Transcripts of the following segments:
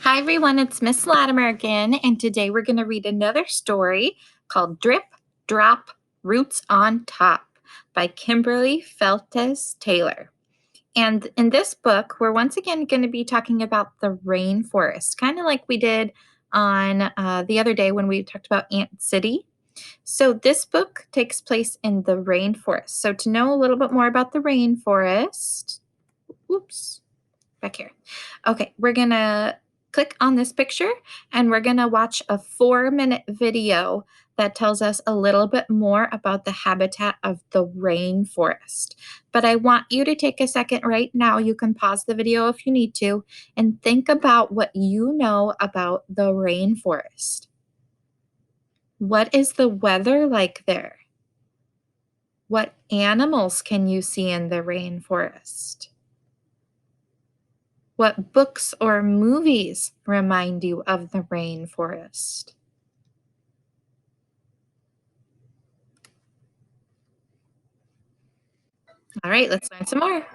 Hi everyone, it's Miss Lattimer again, and today we're going to read another story called Drip, Drop, Roots on Top by Kimberly Feltes Taylor. And in this book, we're once again going to be talking about the rainforest, kind of like we did on the other day when we talked about Ant City. So this book takes place in the rainforest. So to know a little bit more about the rainforest, oops, back here. Okay, we're gonna click on this picture and we're gonna watch a 4-minute video that tells us a little bit more about the habitat of the rainforest. But I want you to take a second right now. You can pause the video if you need to and think about what you know about the rainforest. What is the weather like there? What animals can you see in the rainforest? What books or movies remind you of the rainforest? All right, let's learn some more.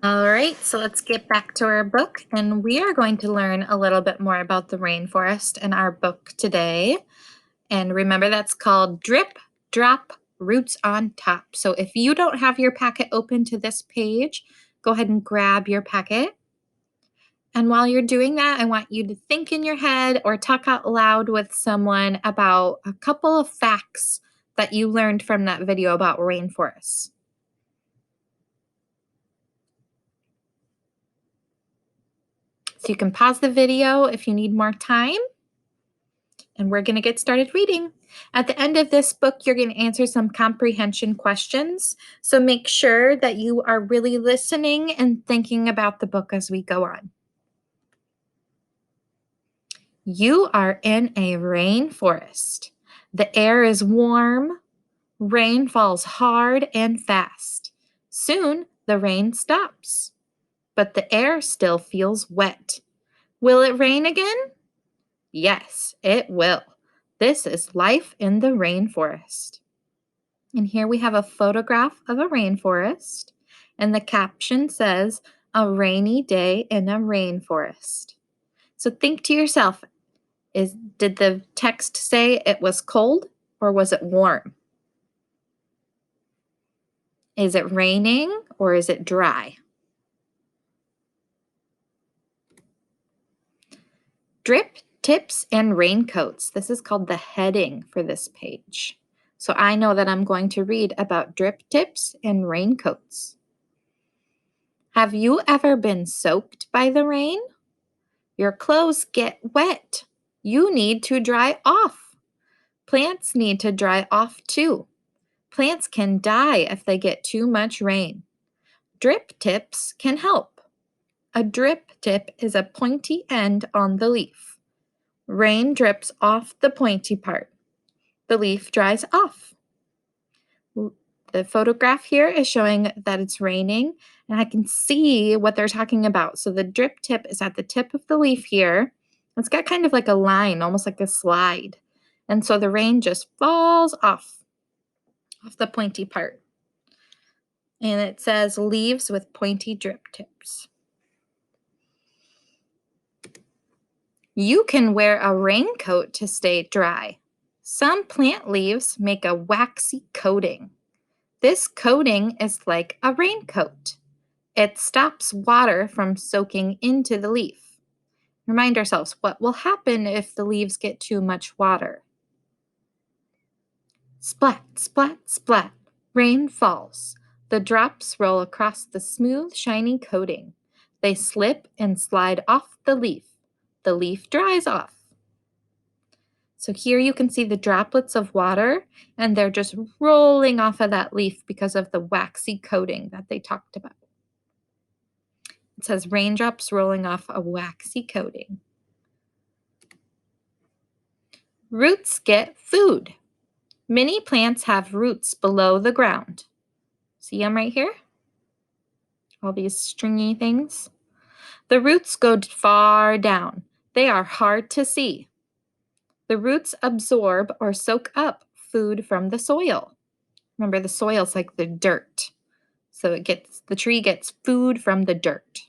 All right, so let's get back to our book, and we are going to learn a little bit more about the rainforest in our book today. And remember, that's called Drip, Drop, Roots on Top. So if you don't have your packet open to this page, go ahead and grab your packet. And while you're doing that, I want you to think in your head or talk out loud with someone about a couple of facts that you learned from that video about rainforests. So you can pause the video if you need more time. And we're going to get started reading. At the end of this book, you're going to answer some comprehension questions. So make sure that you are really listening and thinking about the book as we go on. You are in a rainforest. The air is warm. Rain falls hard and fast. Soon the rain stops, but the air still feels wet. Will it rain again? Yes, it will. This is life in the rainforest. And here we have a photograph of a rainforest, and the caption says, "A rainy day in a rainforest." So think to yourself, did the text say it was cold or was it warm? Is it raining or is it dry? Drip, tips, and raincoats. This is called the heading for this page. So I know that I'm going to read about drip tips and raincoats. Have you ever been soaked by the rain? Your clothes get wet. You need to dry off. Plants need to dry off too. Plants can die if they get too much rain. Drip tips can help. A drip tip is a pointy end on the leaf. Rain drips off the pointy part. The leaf dries off. The photograph here is showing that it's raining, and I can see what they're talking about. So the drip tip is at the tip of the leaf here. It's got kind of like a line, almost like a slide. And so the rain just falls off the pointy part. And it says leaves with pointy drip tips. You can wear a raincoat to stay dry. Some plant leaves make a waxy coating. This coating is like a raincoat. It stops water from soaking into the leaf. Remind ourselves, what will happen if the leaves get too much water? Splat, splat, splat. Rain falls. The drops roll across the smooth, shiny coating. They slip and slide off the leaf. The leaf dries off. So here you can see the droplets of water, and they're just rolling off of that leaf because of the waxy coating that they talked about. It says raindrops rolling off a waxy coating. Roots get food. Many plants have roots below the ground. See them right here? All these stringy things. The roots go far down. They are hard to see. The roots absorb or soak up food from the soil. Remember, the soil is like the dirt. So the tree gets food from the dirt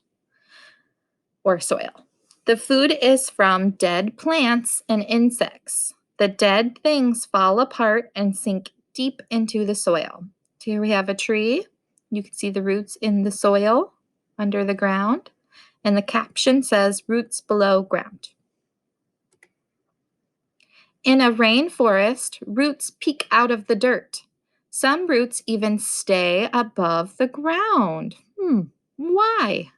or soil. The food is from dead plants and insects. The dead things fall apart and sink deep into the soil. So here we have a tree. You can see the roots in the soil under the ground. And the caption says roots below ground. In a rainforest, roots peek out of the dirt. Some roots even stay above the ground. Why?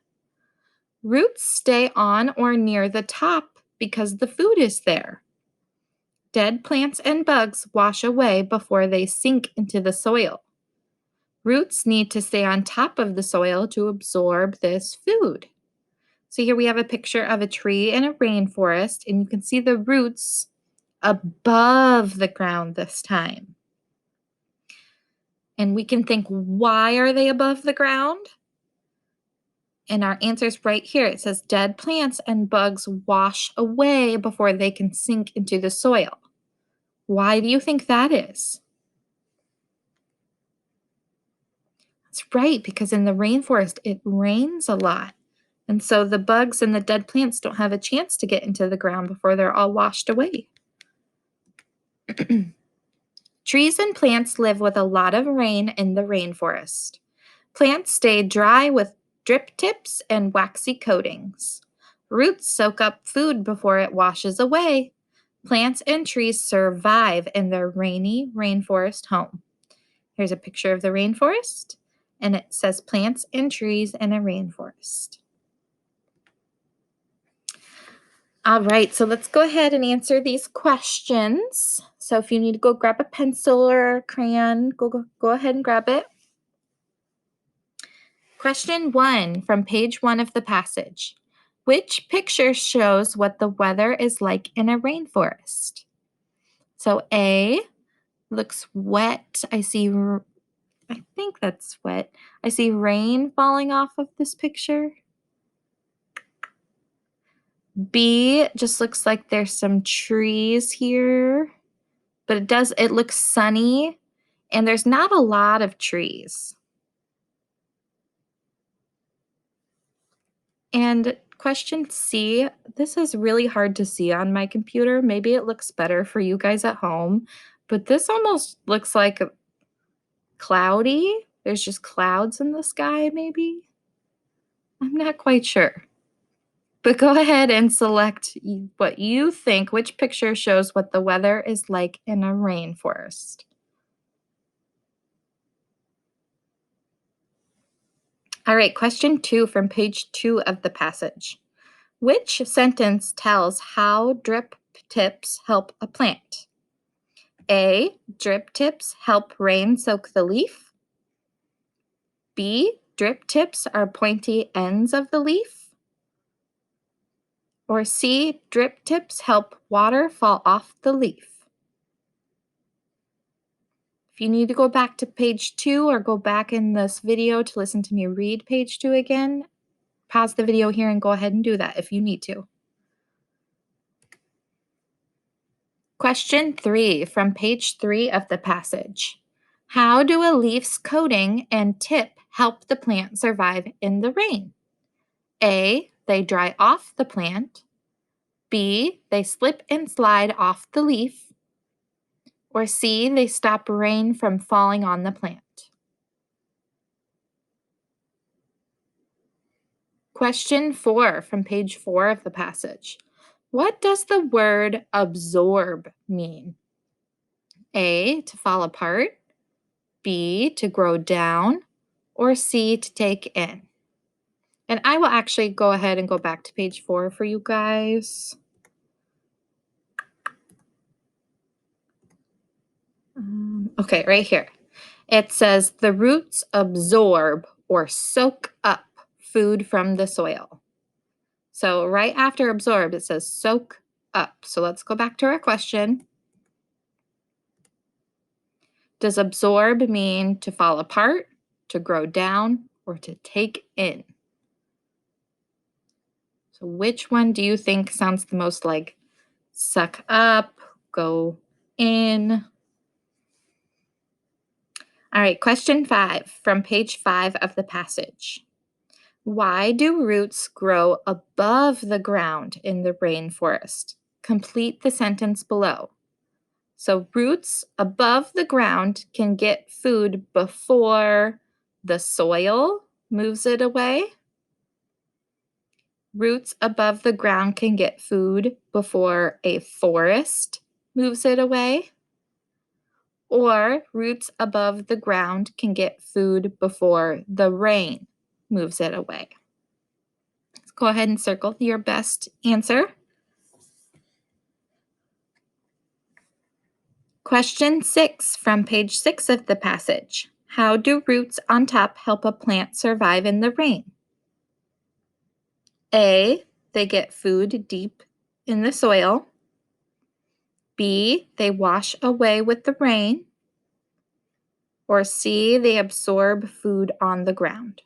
Roots stay on or near the top because the food is there. Dead plants and bugs wash away before they sink into the soil. Roots need to stay on top of the soil to absorb this food. So here we have a picture of a tree in a rainforest, and you can see the roots above the ground this time. And we can think, why are they above the ground? And our answer is right here. It says dead plants and bugs wash away before they can sink into the soil. Why do you think that is? That's right, because in the rainforest, it rains a lot. And so the bugs and the dead plants don't have a chance to get into the ground before they're all washed away. Trees and plants live with a lot of rain in the rainforest. Plants stay dry with drip tips and waxy coatings. Roots soak up food before it washes away. Plants and trees survive in their rainy rainforest home. Here's a picture of the rainforest, and it says plants and trees in a rainforest. All right, so let's go ahead and answer these questions. So if you need to go grab a pencil or a crayon, go ahead and grab it. Question 1 from page 1 of the passage. Which picture shows what the weather is like in a rainforest? So A looks wet. I think that's wet. I see rain falling off of this picture. B just looks like there's some trees here, but it looks sunny and there's not a lot of trees. And question C, this is really hard to see on my computer. Maybe it looks better for you guys at home, but this almost looks like cloudy. There's just clouds in the sky, maybe. I'm not quite sure. But go ahead and select what you think, which picture shows what the weather is like in a rainforest. All right, question 2 from page 2 of the passage. Which sentence tells how drip tips help a plant? A, drip tips help rain soak the leaf. B, drip tips are pointy ends of the leaf. Or C, drip tips help water fall off the leaf. If you need to go back to page 2 or go back in this video to listen to me read page 2 again, pause the video here and go ahead and do that if you need to. Question 3 from page 3 of the passage. How do a leaf's coating and tip help the plant survive in the rain? A, they dry off the plant. B, they slip and slide off the leaf. Or C, they stop rain from falling on the plant. Question 4 from page 4 of the passage. What does the word absorb mean? A, to fall apart. B, to grow down. Or C, to take in. And I will actually go ahead and go back to page 4 for you guys. Okay, right here. It says the roots absorb or soak up food from the soil. So right after absorb, it says soak up. So let's go back to our question. Does absorb mean to fall apart, to grow down, or to take in? So which one do you think sounds the most like suck up, go in? All right, question 5 from page 5 of the passage. Why do roots grow above the ground in the rainforest? Complete the sentence below. So roots above the ground can get food before the soil moves it away. Roots above the ground can get food before a forest moves it away. Or roots above the ground can get food before the rain moves it away. Let's go ahead and circle your best answer. Question 6 from page 6 of the passage. How do roots on top help a plant survive in the rain? A, they get food deep in the soil. B, they wash away with the rain. Or C, they absorb food on the ground.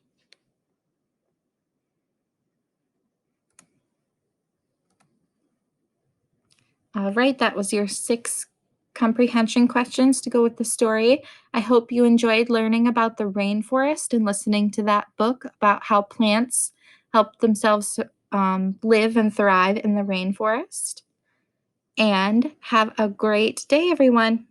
All right, that was your 6 comprehension questions to go with the story. I hope you enjoyed learning about the rainforest and listening to that book about how plants help themselves live and thrive in the rainforest. And have a great day, everyone.